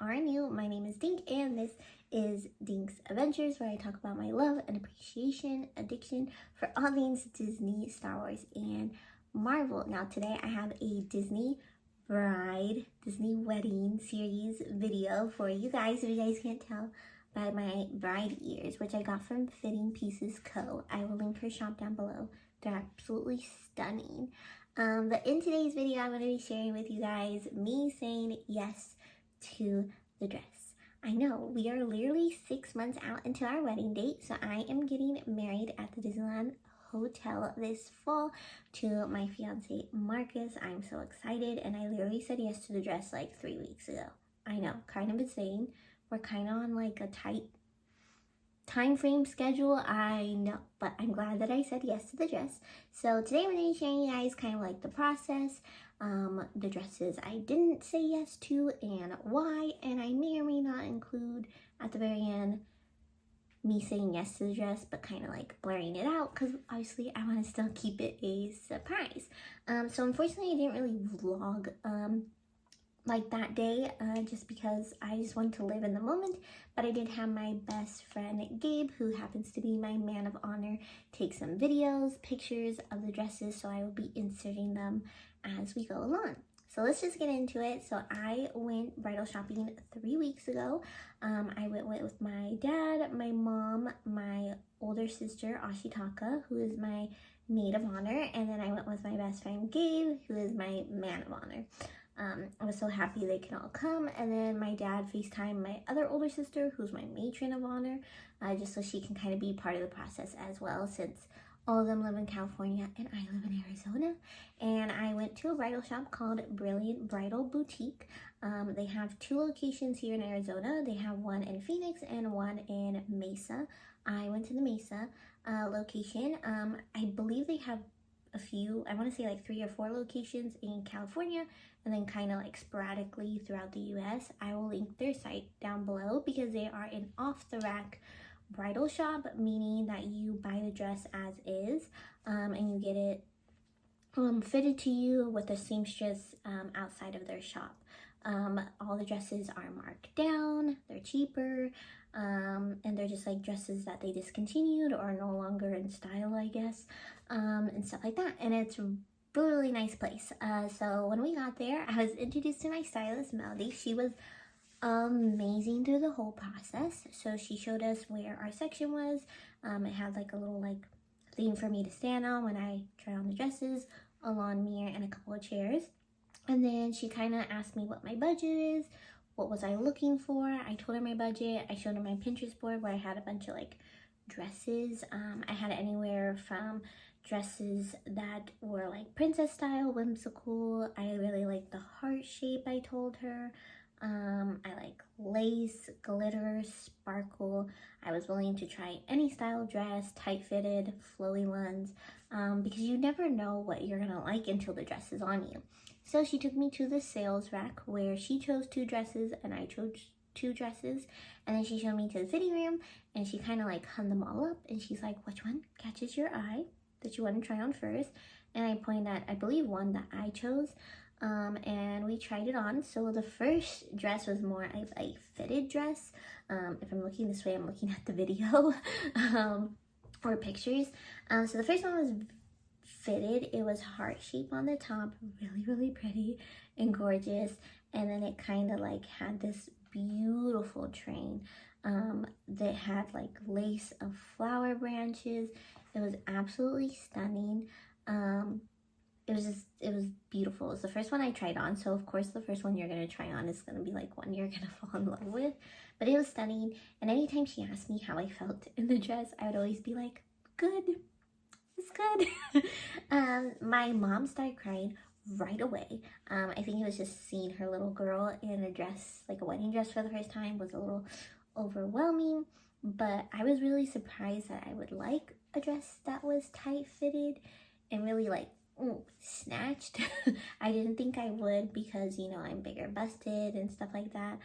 are new, my name is Dink and this is Dink's Adventures, where I talk about my love and appreciation, addiction for all things Disney, Star Wars, and Marvel. Now today I have a Disney Bride, Disney Wedding series video for you guys, if you guys can't tell by my bride ears, which I got from Fitting Pieces Co. I will link her shop down below. They're absolutely stunning. But in today's video, I'm going to be sharing with you guys me saying yes to the dress. I know, we are literally 6 months out into our wedding date, so I am getting married at the Disneyland Hotel this fall to my fiance Marcus. I'm so excited, and I literally said yes to the dress like 3 weeks ago. I know, kind of insane. We're kind of on like a tight time frame schedule, I know, but I'm glad that I said yes to the dress. So today I'm going to be sharing you guys kind of like the process, the dresses I didn't say yes to and why, and I may or may not include at the very end me saying yes to the dress but kind of like blurring it out because obviously I want to still keep it a surprise. So unfortunately I didn't really vlog like that day, just because I just wanted to live in the moment, but I did have my best friend Gabe, who happens to be my man of honor, take some videos, pictures of the dresses, so I will be inserting them as we go along. So let's just get into it. So I went bridal shopping 3 weeks ago. I went with my dad, my mom, my older sister Ashitaka, who is my maid of honor, and then I went with my best friend Gabe, who is my man of honor. I was so happy they can all come, and then my dad FaceTimed my other older sister, who's my matron of honor, just so she can kind of be part of the process as well, since all of them live in California and I live in Arizona. And I went to a bridal shop called Brilliant Bridal Boutique. They have 2 locations here in Arizona. They have one in Phoenix and one in Mesa. I went to the Mesa location. I believe they have a few, I want to say like 3 or 4 locations in California, and then kind of like sporadically throughout the US. I will link their site down below because they are an off-the-rack bridal shop, meaning that you buy the dress as is, and you get it fitted to you with a seamstress outside of their shop. All the dresses are marked down, they're cheaper, and they're just like dresses that they discontinued or are no longer in style, I guess, and stuff like that. And it's a really nice place. So when we got there, I was introduced to my stylist Melody. She was amazing through the whole process. So she showed us where our section was. It had like a little like thing for me to stand on when I try on the dresses, a lawn mirror, and a couple of chairs. And then she kind of asked me what my budget is, what was I looking for. I told her my budget. I showed her my Pinterest board where I had a bunch of like dresses. I had anywhere from dresses that were like princess style, whimsical. I really like the heart shape, I told her. I like lace, glitter, sparkle. I was willing to try any style dress, tight fitted, flowy ones, because you never know what you're gonna like until the dress is on you. So she took me to the sales rack where she chose 2 dresses and I chose 2 dresses, and then she showed me to the fitting room and she kind of like hung them all up, and she's like, which one catches your eye that you want to try on first? And I pointed at, I believe, one that I chose. And we tried it on. So the first dress was more of a fitted dress. If I'm looking this way, I'm looking at the video or pictures. So the first one was fitted. It was heart shape on the top, really, really pretty and gorgeous. And then it kind of like had this beautiful train that had like lace of flower branches. It was absolutely stunning. It was beautiful. It was the first one I tried on, so of course the first one you're going to try on is going to be like one you're going to fall in love with. But it was stunning, and anytime she asked me how I felt in the dress, I would always be like, good, it's good. My mom started crying right away. I think it was just seeing her little girl in a dress, like a wedding dress for the first time, was a little overwhelming, but I was really surprised that I would like a dress that was tight fitted and really like snatched. I didn't think I would because, you know, I'm bigger busted and stuff like that.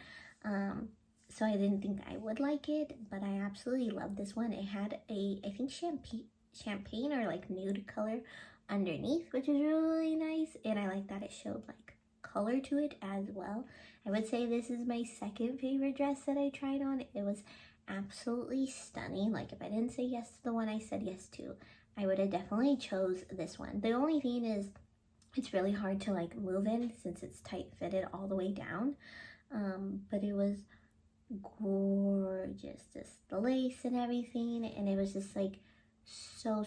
So I didn't think I would like it, but I absolutely loved this one. It had a, I think champagne or like nude color underneath, which is really nice. And I like that it showed like color to it as well. I would say this is my second favorite dress that I tried on. It was absolutely stunning. Like, if I didn't say yes to the one I said yes to, I would have definitely chose this one. The only thing is it's really hard to like move in since it's tight fitted all the way down. But it was gorgeous, just the lace and everything, and it was just like so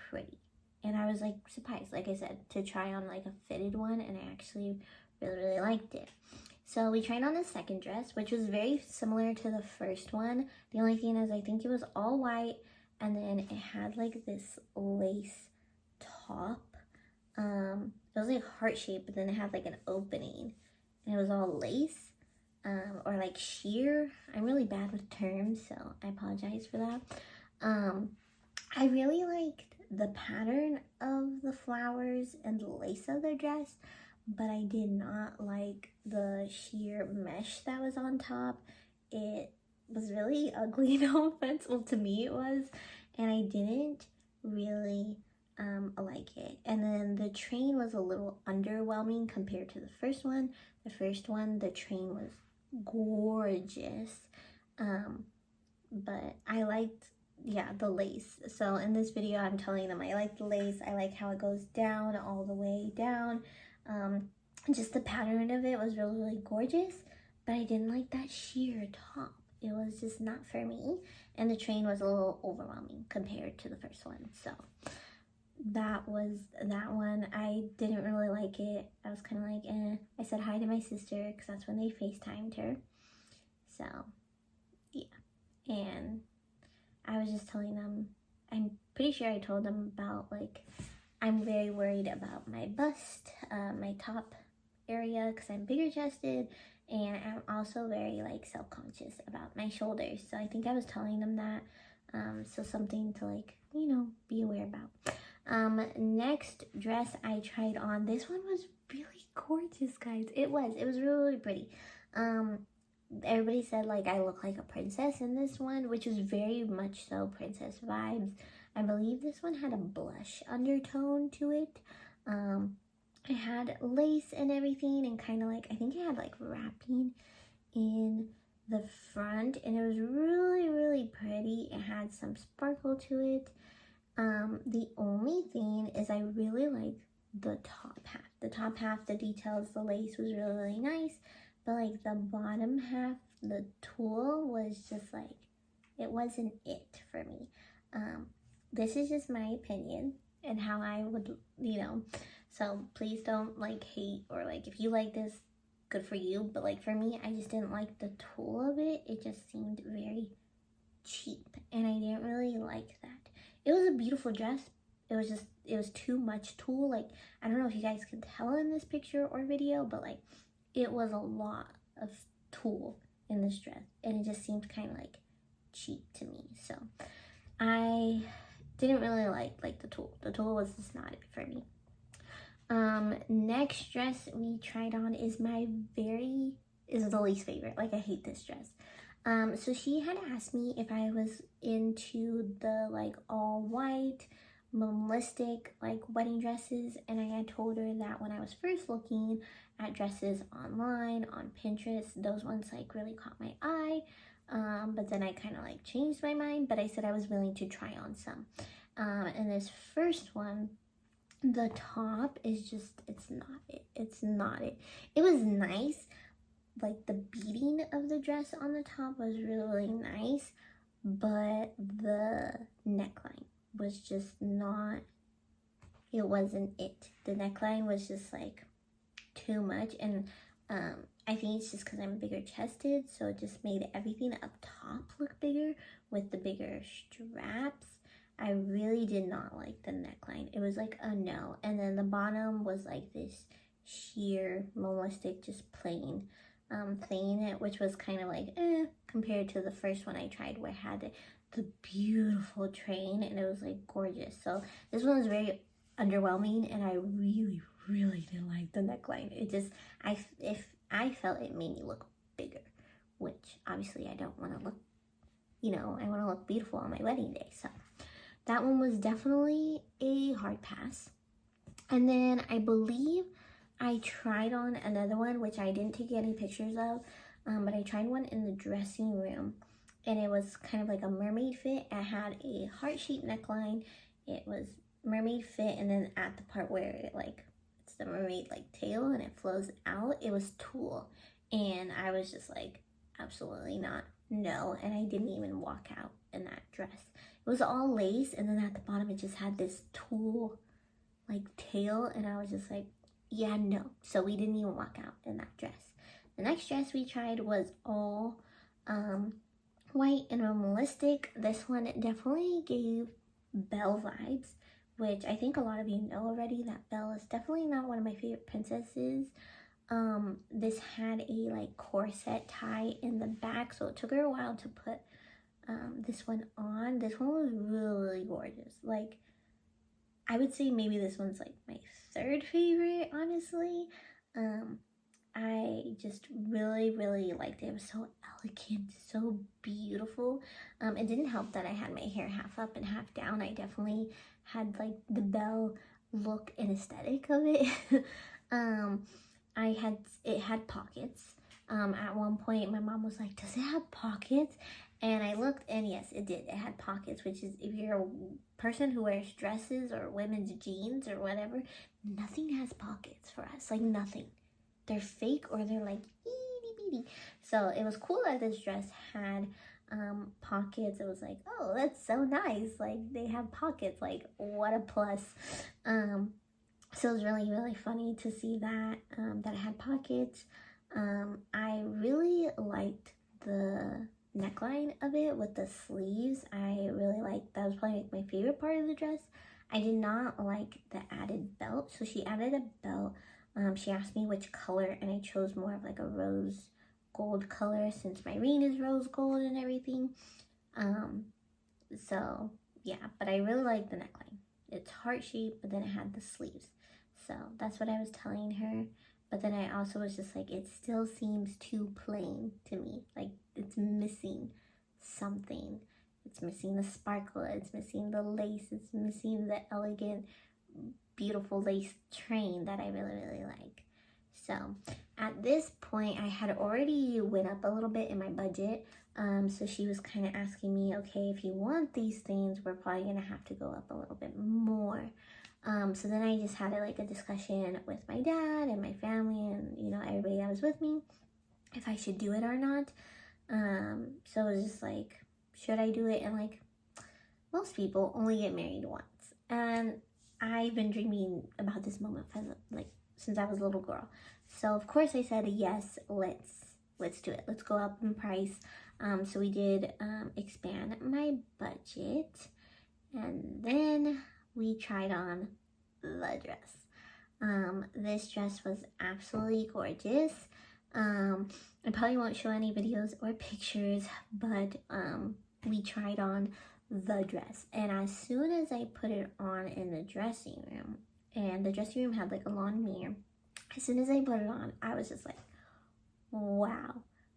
pretty. And I was like surprised, like I said, to try on like a fitted one, and I actually really liked it. So we tried on the second dress, which was very similar to the first one. The only thing is I think it was all white, and then it had like this lace top. It was like heart shaped, but then it had like an opening, and it was all lace, or like sheer. I'm really bad with terms, so I apologize for that. I really liked the pattern of the flowers and the lace of the dress, but I did not like the sheer mesh that was on top. It was really ugly, no offense. Well, to me it was, and I didn't really like it. And then the train was a little underwhelming compared to the first one. The first one, the train was gorgeous, but I liked, yeah, the lace. So in this video I'm telling them I like the lace, I like how it goes down all the way down. Just the pattern of it was really gorgeous, but I didn't like that sheer top. It was just not for me, and the train was a little overwhelming compared to the first one. So that was that one. I didn't really like it. I was kind of like, eh. I said hi to my sister because that's when they FaceTimed her. So yeah, and I was just telling them, I'm pretty sure I told them about like, I'm very worried about my bust, my top area, because I'm bigger chested, and I'm also very like self-conscious about my shoulders. So I think I was telling them that, so something to like, you know, be aware about. Next dress I tried on, this one was really gorgeous, guys. It was really pretty. Everybody said like I look like a princess in this one, which was very much so princess vibes. I believe this one had a blush undertone to it. It had lace and everything, and kind of like, I think it had like wrapping in the front, and it was really pretty. It had some sparkle to it. The only thing is I really like the top half. The top half, the details, the lace was really nice, but like the bottom half, the tulle was just like, it wasn't it for me. This is just my opinion and how I would, you know, so please don't like hate, or like if you like this, good for you, but like for me, I just didn't like the tulle of it. It just seemed very cheap, and I didn't really like that. It was a beautiful dress. It was too much tulle. Like, I don't know if you guys can tell in this picture or video, but like it was a lot of tulle in this dress, and it just seemed kind of like cheap to me. So I didn't really like the tulle. The tulle was just not it for me. Next dress we tried on is the least favorite. Like, I hate this dress. So she had asked me if I was into the like all white minimalistic like wedding dresses, and I had told her that when I was first looking at dresses online on Pinterest, those ones like really caught my eye, but then I kind of like changed my mind, but I said I was willing to try on some. And this first one, the top is just, it's not it. It was nice, like the beading of the dress on the top was really nice, but the neckline was just not, it wasn't it. The neckline was just like too much, and I think it's just because I'm bigger chested, so it just made everything up top look bigger with the bigger straps. I really did not like the neckline. It was like a no. And then the bottom was like this sheer minimalistic, just plain thing, which was kind of like compared to the first one I tried, where it had the beautiful train and it was like gorgeous. So this one was very underwhelming, and I really didn't like the neckline. It just, I felt it made me look bigger, which obviously I don't want to look, you know, I want to look beautiful on my wedding day. So that one was definitely a hard pass. And then I believe I tried on another one, which I didn't take any pictures of, but I tried one in the dressing room, and it was kind of like a mermaid fit. It had a heart-shaped neckline. It was mermaid fit, and then at the part where it like, it's the mermaid like tail and it flows out, it was tulle. And I was just like, absolutely not, no. And I didn't even walk out in that dress. It was all lace, and then at the bottom it just had this tulle like tail, and I was just like, yeah, no. So we didn't even walk out in that dress. The next dress we tried was all white and minimalistic. This one definitely gave Belle vibes, which I think a lot of you know already that Belle is definitely not one of my favorite princesses. This had a like corset tie in the back, so it took her a while to put this one on. This one was really gorgeous. Like, I would say maybe this one's like my third favorite, honestly. I just really liked it. It was so elegant, so beautiful. It didn't help that I had my hair half up and half down. I definitely had like the Belle look and aesthetic of it. It had pockets. At one point my mom was like, does it have pockets? And I looked, and yes, it did. It had pockets, which is, if you're a person who wears dresses or women's jeans or whatever, nothing has pockets for us. Like, nothing. They're fake, or they're like itty bitty. So it was cool that this dress had pockets. It was like, oh, that's so nice. Like, they have pockets. Like, what a plus. So it was really funny to see that that it had pockets. I really liked the neckline of it with the sleeves. I really liked that. Was probably like my favorite part of the dress. I did not like the added belt. So she added a belt. She asked me which color, and I chose more of like a rose gold color since my ring is rose gold and everything. So yeah, but I really like the neckline. It's heart shaped, but then it had the sleeves. So that's what I was telling her. But then I also was just like, it still seems too plain to me. Like, it's missing something. It's missing the sparkle. It's missing the lace. It's missing the elegant, beautiful lace train that I really like. So at this point, I had already went up a little bit in my budget. So she was kind of asking me, okay, if you want these things, we're probably going to have to go up a little bit more. So then I just had a discussion with my dad and my family and, you know, everybody that was with me, if I should do it or not. So it was just like, should I do it? And like, most people only get married once. And I've been dreaming about this moment for since I was a little girl. So of course I said, yes, let's do it. Let's go up in price. So we did expand my budget, and then we tried on the dress. This dress was absolutely gorgeous. I probably won't show any videos or pictures, but we tried on the dress, and as soon as I put it on in the dressing room, and the dressing room had like a long mirror, as soon as I put it on, I was just like, wow,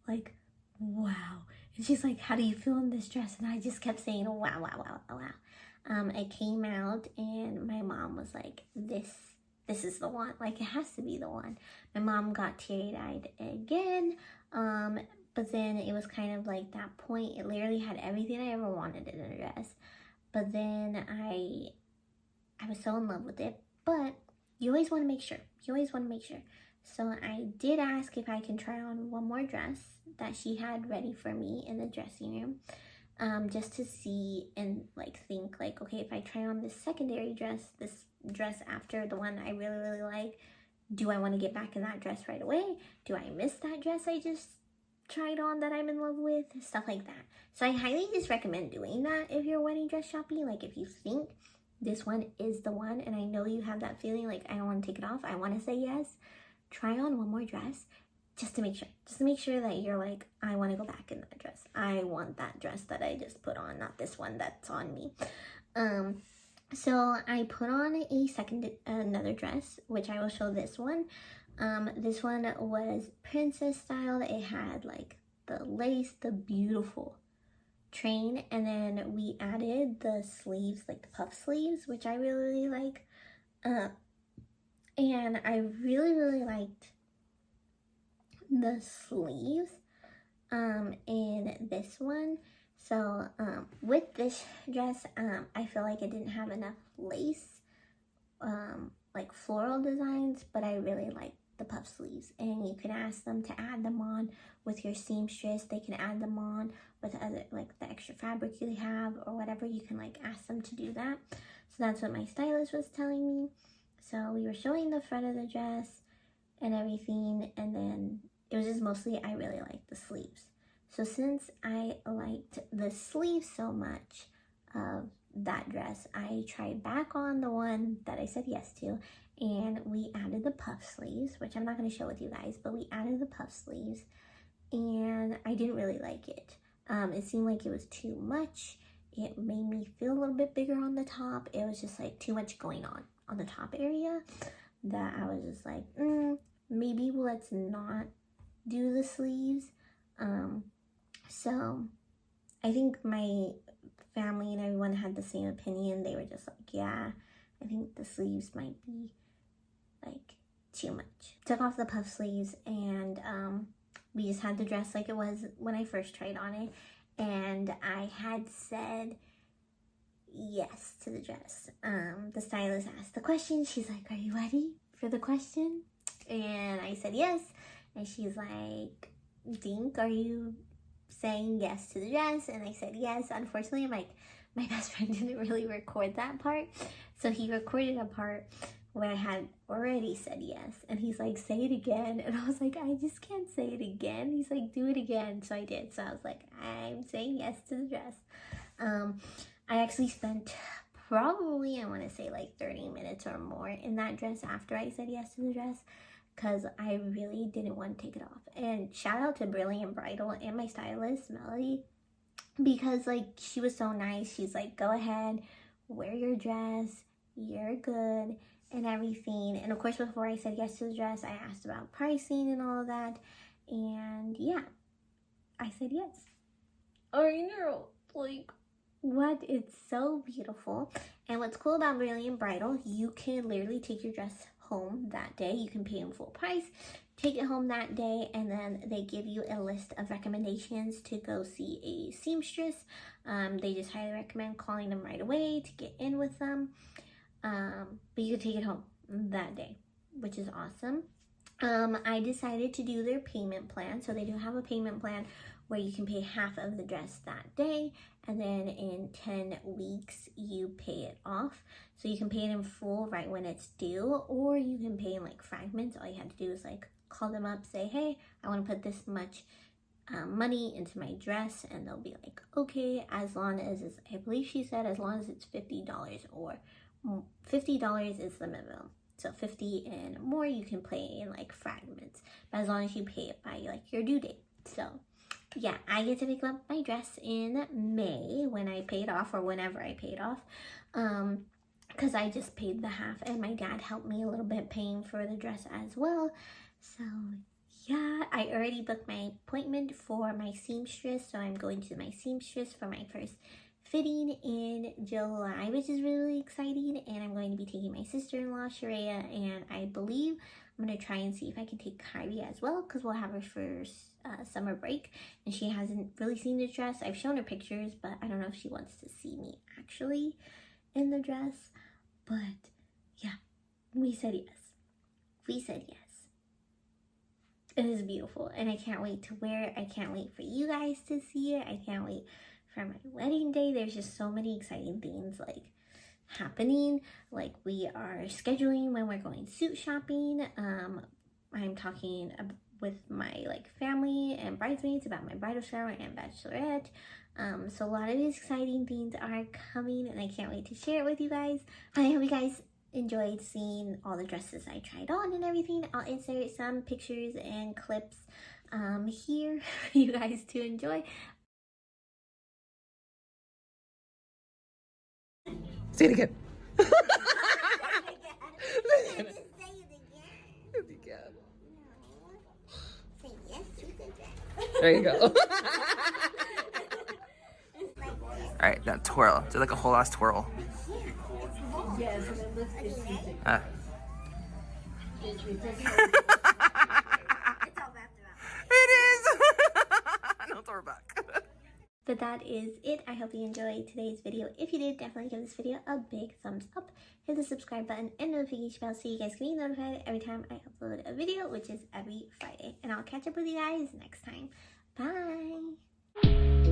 like, wow. And she's like, how do you feel in this dress? And I just kept saying, wow. It came out, and my mom was like, this is the one. Like, it has to be the one. My mom got teary-eyed again, but then it was kind of like that point. It literally had everything I ever wanted in a dress. But then I was so in love with it. But you always want to make sure. So I did ask if I can try on one more dress that she had ready for me in the dressing room. Just to see and think okay, if I try on this secondary dress, this dress after the one I really like, do I want to get back in that dress right away? Do I miss that dress I just tried on that I'm in love with? Stuff like that. So I highly just recommend doing that if you're wedding dress shopping. Like, if you think this one is the one, and I know you have that feeling like, I don't want to take it off, I want to say yes, try on one more dress just to make sure that you're like, I want to go back in that dress. I want that dress that I just put on, not this one that's on me. So I put on another dress, which I will show this one. This one was princess style. It had like the lace, the beautiful train, and then we added the sleeves, like the puff sleeves, which I really like. And I really liked the sleeves in this one. So with this dress, I feel like it didn't have enough lace, like floral designs, but I really like the puff sleeves. And you can ask them to add them on with your seamstress. They can add them on with other, like the extra fabric you have or whatever. You can like ask them to do that. So that's what my stylist was telling me. So we were showing the front of the dress and everything, and then it was just mostly I really liked the sleeves. So since I liked the sleeves so much of that dress, I tried back on the one that I said yes to, and we added the puff sleeves, which I'm not going to show with you guys, but we added the puff sleeves, and I didn't really like it. It seemed like it was too much. It made me feel a little bit bigger on the top. It was just like too much going on the top area that I was just like, maybe let's not do the sleeves. So I think my family and everyone had the same opinion. They were just like, yeah, I think the sleeves might be like too much. Took off the puff sleeves, and we just had the dress like it was when I first tried on it. And I had said yes to the dress. The stylist asked the question. She's like, are you ready for the question? And I said yes. And she's like, Dink, are you saying yes to the dress? And I said yes. Unfortunately, my best friend didn't really record that part. So he recorded a part where I had already said yes. And he's like, say it again. And I was like, I just can't say it again. He's like, do it again. So I did. So I was like, I'm saying yes to the dress. I actually spent probably, I want to say like 30 minutes or more in that dress after I said yes to the dress, because I really didn't want to take it off. And shout out to Brilliant Bridal and my stylist, Melody, because like she was so nice. She's like, go ahead, wear your dress, you're good, and everything. And of course, before I said yes to the dress, I asked about pricing and all of that. And yeah, I said yes. I know, like, what? It's so beautiful. And what's cool about Brilliant Bridal, you can literally take your dress home that day. You can pay them full price, take it home that day, and then they give you a list of recommendations to go see a seamstress. They just highly recommend calling them right away to get in with them. But you can take it home that day, which is awesome. I decided to do their payment plan. So they do have a payment plan where you can pay half of the dress that day, and then in 10 weeks you pay it off. So you can pay it in full right when it's due, or you can pay in like fragments. All you have to do is like call them up, say, hey, I want to put this much money into my dress, and they'll be like, okay, as long as it's, I believe she said, as long as it's $50, or $50 is the minimum. So 50 and more you can pay in like fragments, but as long as you pay it by like your due date. So yeah, I get to pick up my dress in May when I pay it off, or whenever I pay it off, because I just paid the half, and my dad helped me a little bit paying for the dress as well. So yeah, I already booked my appointment for my seamstress, so I'm going to my seamstress for my first fitting in July, which is really exciting. And I'm going to be taking my sister-in-law Sharia, and I believe I'm going to try and see if I can take Kyrie as well, because we'll have her first summer break, and she hasn't really seen the dress. I've shown her pictures, but I don't know if she wants to see me actually in the dress. But yeah, we said yes. We said yes. It is beautiful, and I can't wait to wear it. I can't wait for you guys to see it. I can't wait for my wedding day. There's just so many exciting things like happening. Like, we are scheduling when we're going suit shopping. I'm talking with my like family and bridesmaids about my bridal shower and bachelorette. So a lot of these exciting things are coming, and I can't wait to share it with you guys. I hope you guys enjoyed seeing all the dresses I tried on and everything. I'll insert some pictures and clips here for you guys to enjoy. Say it again. There you go. Alright, now twirl. Do like a whole ass twirl. Yes, and it looks good. It's all wrapped around. It is. No, throw it back. But that is it. I hope you enjoyed today's video. If you did, definitely give this video a big thumbs up. Hit the subscribe button and notification bell so you guys can be notified every time I upload a video, which is every Friday. And I'll catch up with you guys next time. Bye!